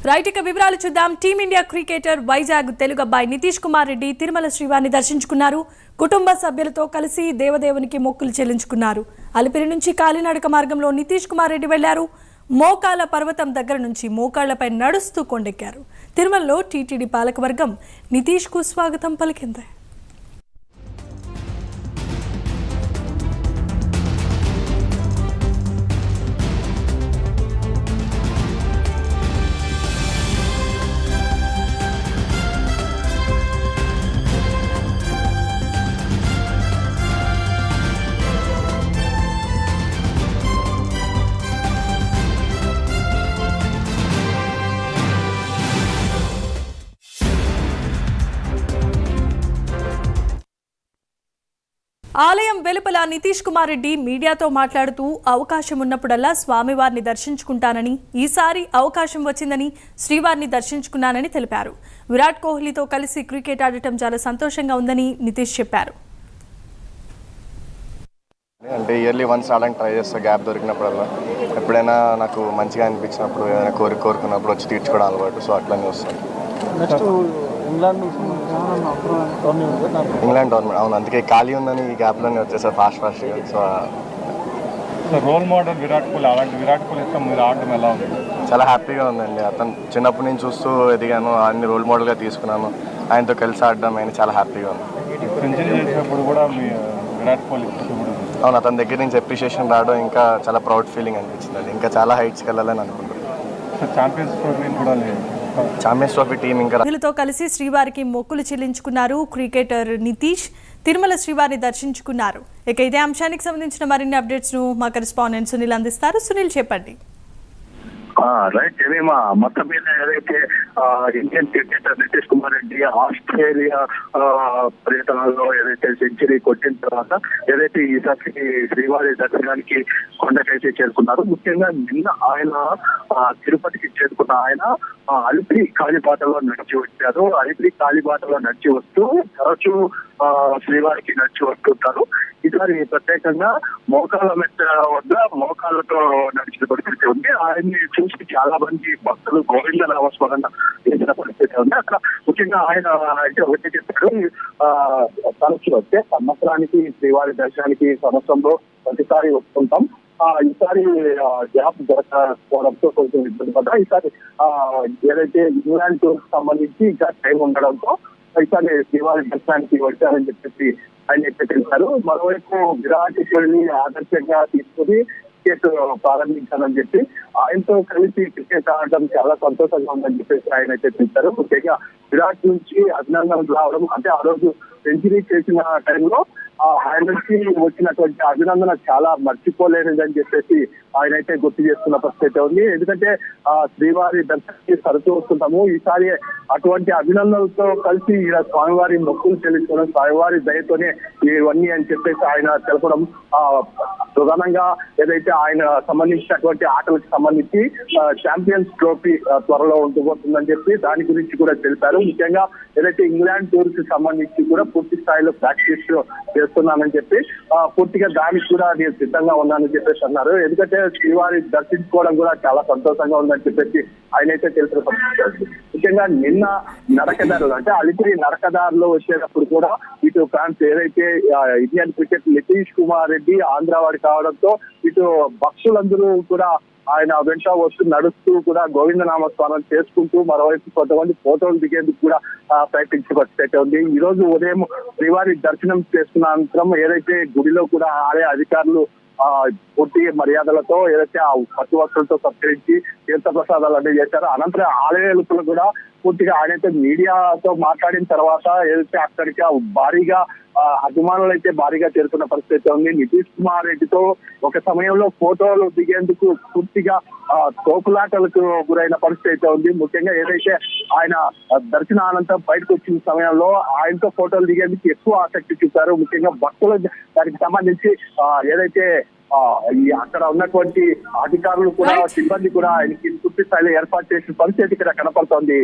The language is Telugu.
రైట్, ఇక వివరాలు చూద్దాం. టీమిండియా క్రికెటర్ వైజాగ్ తెలుగు అబ్బాయి నితీష్ కుమార్ రెడ్డి తిరుమల శ్రీవారిని దర్శించుకున్నారు. కుటుంబ సభ్యులతో కలిసి దేవదేవునికి మొక్కులు చెల్లించుకున్నారు. అలిపిరి నుంచి కాలినడక మార్గంలో నితీష్ కుమార్ రెడ్డి వెళ్లారు. మోకాల పర్వతం దగ్గర నుంచి మోకాళ్లపై నడుస్తూ కొండెక్కారు. తిరుమలలో టీటీడీ పాలకవర్గం నితీష్ కు స్వాగతం పలికింది. ఆలయం వెలుపల నితీష్ కుమార్ రెడ్డి మీడియాతో మాట్లాడుతూ అవకాశం ఉన్నప్పుడల్లా స్వామివారిని దర్శించుకుంటానని, ఈసారి అవకాశం వచ్చిందని శ్రీవారిని దర్శించుకున్నానని తెలిపారు. విరాట్ కోహ్లీతో కలిసి క్రికెట్ ఆడటం చాలా సంతోషంగా ఉందని నితీష్ చెప్పారు. అంటే ఇయర్లీ వన్స్ ఆడడానికి ట్రై చేస్తా, గ్యాప్ దొరికినప్పుడల్లా. ఎప్పుడైనా నాకు మంచిగా అనిపించినప్పుడు, ఏదైనా కోరుకున్నప్పుడు వచ్చి తీర్చుకోవడం అలవాటు. సో అట్లనే వస్తాను. ఇంగ్లాండ్ టోర్నమెంట్ అవును, అందుకే ఖాళీ ఉందని ఈ గ్యాప్లోనే వచ్చేసారు ఫాస్ట్గా. So role model Virat Kohli, అలాంటి విరాట్ కోహ్లీ మీరు ఆడడం ఎలా ఉంది? చాలా హ్యాపీగా ఉందండి. అతను చిన్నప్పటి నుంచి చూస్తూ ఎదిగాను, అన్ని రోల్ మోడల్గా తీసుకున్నాను. ఆయనతో కలిసి ఆడడం ఆయన చాలా హ్యాపీగా ఉంది. సెంచరీ చేసినప్పుడు కూడా మీ విరాట్ కోహ్లీ అవును, అతని దగ్గర నుంచి అప్రిషియేషన్ రావడం ఇంకా చాలా ప్రౌడ్ ఫీలింగ్ అనిపించింది. ఇంకా చాలా హైట్స్కి వెళ్ళాలని అనుకుంటున్నాను. ఛాంపియన్స్ ట్రోఫీ టీం ఇంకా వీళ్ళతో కలిసి శ్రీవారికి మొక్కులు చెల్లించుకున్నారు. క్రికెటర్ నితీష్ తిరుమల శ్రీవారిని దర్శించుకున్నారు. ఇక ఇదే అంశానికి సంబంధించిన మరిన్ని అప్డేట్స్ ను మా కరెస్పాండెంట్ సునీల్ అందిస్తారు. సునీల్, చెప్పండి. రైట్, ఏమేమా మొత్తం మీద ఏదైతే Indian cricketer Nitish Kumar Reddy Australia పర్యటనలో ఏదైతే సెంచరీ కొట్టిన తర్వాత ఏదైతే ఈసారి శ్రీవారి దర్శనానికి కొండకైతే చేరుకున్నారు. ముఖ్యంగా నిన్న ఆయన తిరుపతికి చేరుకున్న ఆయన అలిపిరి కాలిబాటలో నడిచి వచ్చారు. అలిపిరి కాలిబాటలో నడిచి వస్తూ తరచూ శ్రీవారికి నడిచి వస్తుంటారు. ఈసారి ప్రత్యేకంగా మోకాళ్ళ మెట్ట వద్ద మోకాళ్ళతో నడిచిన పరిస్థితి ఉంది. ఆయన్ని చూసి చాలా మంది భక్తులు గోవింద నామస్మరణ చేసిన పరిస్థితి ఉంది. అక్కడ ముఖ్యంగా ఆయన అయితే ఒకటి చెప్పారు, తరచు వస్తే సంవత్సరానికి శ్రీవారి దర్శనానికి సంవత్సరంలో ప్రతిసారి వస్తుంటాం. ఈసారి గ్యాప్ దొరకపోవడంతో కొంచెం ఇబ్బంది పడ్డా. ఈసారి ఏదైతే ఇంగ్లాండ్ టూర్ సంబంధించి ఇంకా టైం ఉండడంతో ఈసారి శ్రీవారి దర్శనానికి వచ్చారని చెప్పేసి ఆయన అయితే తెలిపారు. మరోవైపు విరాట్ కోహ్లీ ఆదర్శంగా తీసుకుని క్రికెట్ ప్రారంభించాలని చెప్పి ఆయనతో కలిసి క్రికెట్ ఆడడం చాలా సంతోషంగా ఉందని చెప్పేసి ఆయన అయితే తెలిపారు. ముఖ్యంగా విరాట్ నుంచి అభినందనలు రావడం, అంటే ఆ రోజు సెంచరీ చేసిన టైంలో ఆయన నుంచి వచ్చినటువంటి అభినందన చాలా మర్చిపోలేనిదని చెప్పేసి ఆయన అయితే గుర్తు చేస్తున్న పరిస్థితి ఉంది. ఎందుకంటే శ్రీవారి దర్శనానికి తరచూ వస్తుంటాము. ఈసారి అటువంటి అభినందనలతో కలిసి ఇలా స్వామివారి మొక్కులు చెల్లించడం, స్వామివారి దయతోనే ఇవన్నీ అని చెప్పేసి ఆయన తెలపడం, ప్రధానంగా ఏదైతే ఆయన సంబంధించినటువంటి ఆటలకు సంబంధించి ఛాంపియన్స్ ట్రోఫీ త్వరలో ఉండిపోతుందని చెప్పి దాని గురించి కూడా తెలిపారు. ముఖ్యంగా ఏదైతే ఇంగ్లాండ్ టూర్ కి సంబంధించి కూడా పూర్తి స్థాయిలో ప్రాక్టీస్ చేస్తున్నానని చెప్పి పూర్తిగా దానికి కూడా నేను సిద్ధంగా ఉన్నానని చెప్పేసి అన్నారు. ఎందుకంటే శ్రీవారి దర్శించుకోవడం కూడా చాలా సంతోషంగా ఉందని చెప్పేసి ఆయన అయితే తెలిసిన పరిస్థితి. ముఖ్యంగా నిన్న నడకదారులు, అంటే అలిపిరి నడకదారులో వచ్చేటప్పుడు కూడా ఇటు ఫ్యాన్స్ ఏదైతే ఇండియన్ క్రికెట్ నితీష్ కుమార్ రెడ్డి ఆంధ్రవాడి కావడంతో ఇటు భక్తులందరూ కూడా ఆయన వెంట వస్తూ నడుస్తూ కూడా గోవింద నామస్మరణ చేసుకుంటూ మరోవైపు కొంతమంది ఫోటోలు దిగేందుకు కూడా ప్రయత్నించే పరిస్థితి ఉంది. ఈ రోజు ఉదయం శ్రీవారి దర్శనం చేసుకున్న అనంతరం ఏదైతే గుడిలో కూడా ఆలయ అధికారులు పూర్తి మర్యాదలతో ఏదైతే ఆ పట్టు వస్త్రులతో సత్కరించి తీర్థ ప్రసాదాలు అన్నీ చేశారో అనంతరం ఆలయ ఎలుకలు కూడా పూర్తిగా ఆయనైతే మీడియాతో మాట్లాడిన తర్వాత ఏదైతే అక్కడికి భారీగా అభిమానులు అయితే భారీగా చేరుకున్న పరిస్థితి ఉంది. నితీష్ కుమార్ రెడ్డితో ఒక సమయంలో ఫోటోలు దిగేందుకు పూర్తిగా తోపులాటలకు గురైన పరిస్థితి ఉంది. ముఖ్యంగా ఏదైతే ఆయన దర్శనానంతరం బయటకు వచ్చిన సమయంలో ఆయనతో ఫోటోలు దిగేందుకు ఎక్కువ ఆసక్తి చూపారు. ముఖ్యంగా భక్తులు దానికి సంబంధించి ఏదైతే అక్కడ ఉన్నటువంటి అధికారులు కూడా సిబ్బంది కూడా ఆయనకి పూర్తి స్థాయిలో ఏర్పాటు చేసిన పరిస్థితి ఇక్కడ కనపడుతోంది.